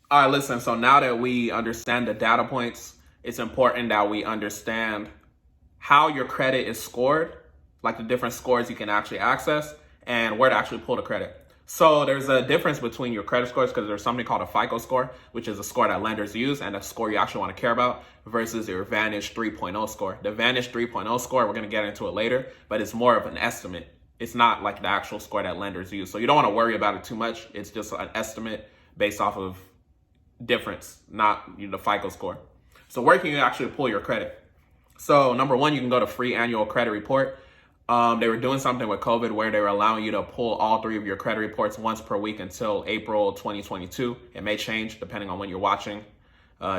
All right, listen. So now that we understand the data points, it's important that we understand how your credit is scored, like the different scores you can actually access, and where to actually pull the credit. So there's a difference between your credit scores because there's something called a FICO score, which is a score that lenders use and a score you actually want to care about, versus your Vantage 3.0 score. The Vantage 3.0 score, we're going to get into it later, but it's more of an estimate. It's not like the actual score that lenders use. So you don't want to worry about it too much. It's just an estimate based off of difference, not the FICO score. So where can you actually pull your credit? So number one, you can go to free annual credit report. They were doing something with COVID where they were allowing you to pull all three of your credit reports once per week until April 2022. It may change depending on when you're watching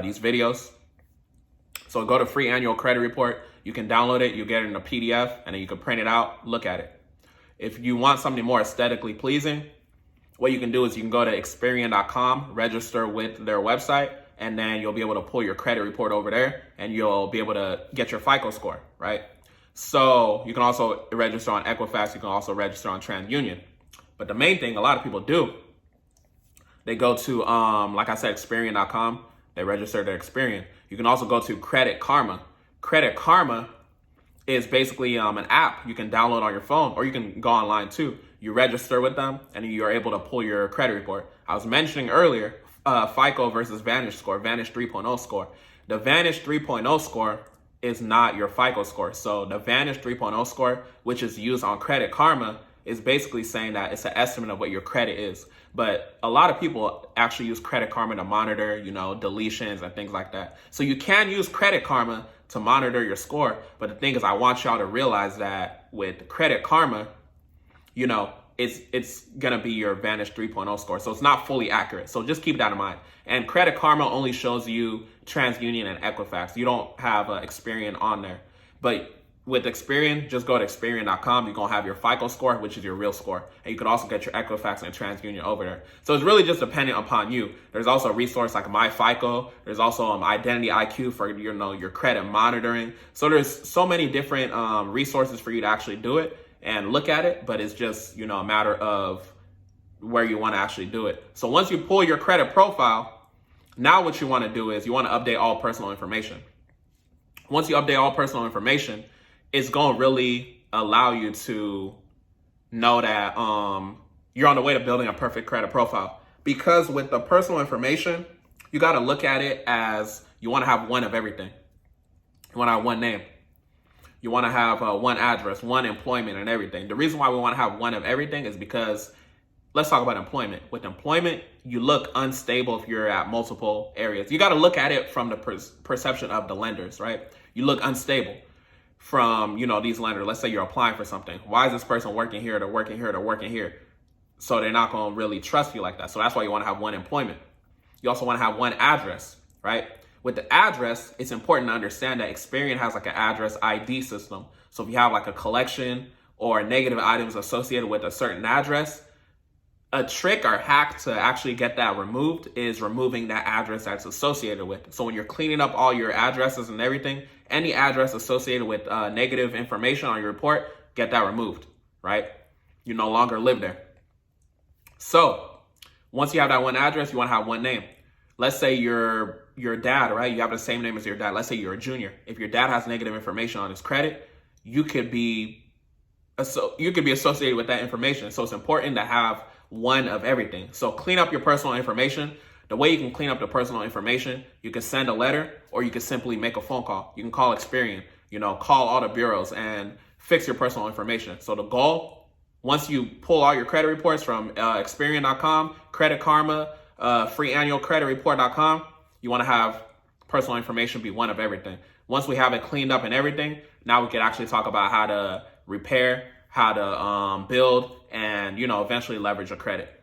these videos. So go to free annual credit report. You can download it, you get it in a PDF, and then you can print it out, look at it. If you want something more aesthetically pleasing, what you can do is you can go to Experian.com, register with their website, and then you'll be able to pull your credit report over there and you'll be able to get your FICO score, right? So you can also register on Equifax, you can also register on TransUnion. But the main thing a lot of people do, they go to, like I said, Experian.com, they register their Experian. You can also go to Credit Karma. Credit Karma is basically an app you can download on your phone, or you can go online too. You register with them and you're able to pull your credit report. I was mentioning earlier, FICO versus Vantage score, Vantage 3.0 score. The Vantage 3.0 score is not your FICO score. So the Vantage 3.0 score, which is used on Credit Karma, is basically saying that it's an estimate of what your credit is. But a lot of people actually use Credit Karma to monitor, deletions and things like that. So you can use Credit Karma to monitor your score. But the thing is, I want y'all to realize that with Credit Karma, it's gonna be your Vantage 3.0 score. So it's not fully accurate. So just keep that in mind. And Credit Karma only shows you TransUnion and Equifax. You don't have Experian on there. But with Experian, just go to Experian.com. You're gonna have your FICO score, which is your real score. And you can also get your Equifax and TransUnion over there. So it's really just dependent upon you. There's also a resource like MyFICO. There's also Identity IQ for your credit monitoring. So there's so many different resources for you to actually do it and look at it, but it's just, a matter of where you want to actually do it. So once you pull your credit profile, now what you want to do is you want to update all personal information. Once you update all personal information, it's going to really allow you to know that you're on the way to building a perfect credit profile. Because with the personal information, you got to look at it as you want to have one of everything. You want to have one name. You want to have one address, one employment, and everything. The reason why we want to have one of everything is because, let's talk about employment. With employment, you look unstable if you're at multiple areas. You got to look at it from the perception of the lenders, right? You look unstable from, these lenders. Let's say you're applying for something. Why is this person working here, they're working here, they're working here? So they're not going to really trust you like that. So that's why you want to have one employment. You also want to have one address, right? With the address, it's important to understand that Experian has like an address ID system. So if you have like a collection or negative items associated with a certain address, a trick or hack to actually get that removed is removing that address that's associated with. So when you're cleaning up all your addresses and everything, any address associated with negative information on your report, get that removed, right? You no longer live there. So once you have that one address, you want to have one name. Let's say your dad, right? You have the same name as your dad. Let's say you're a junior. If your dad has negative information on his credit, you could be associated with that information. So it's important to have one of everything. So clean up your personal information. The way you can clean up the personal information, you can send a letter or you can simply make a phone call. You can call Experian, call all the bureaus and fix your personal information. So the goal, once you pull all your credit reports from Experian.com, Credit Karma, freeannualcreditreport.com, you want to have personal information be one of everything. Once we have it cleaned up and everything, now we can actually talk about how to repair, how to build, and eventually leverage your credit.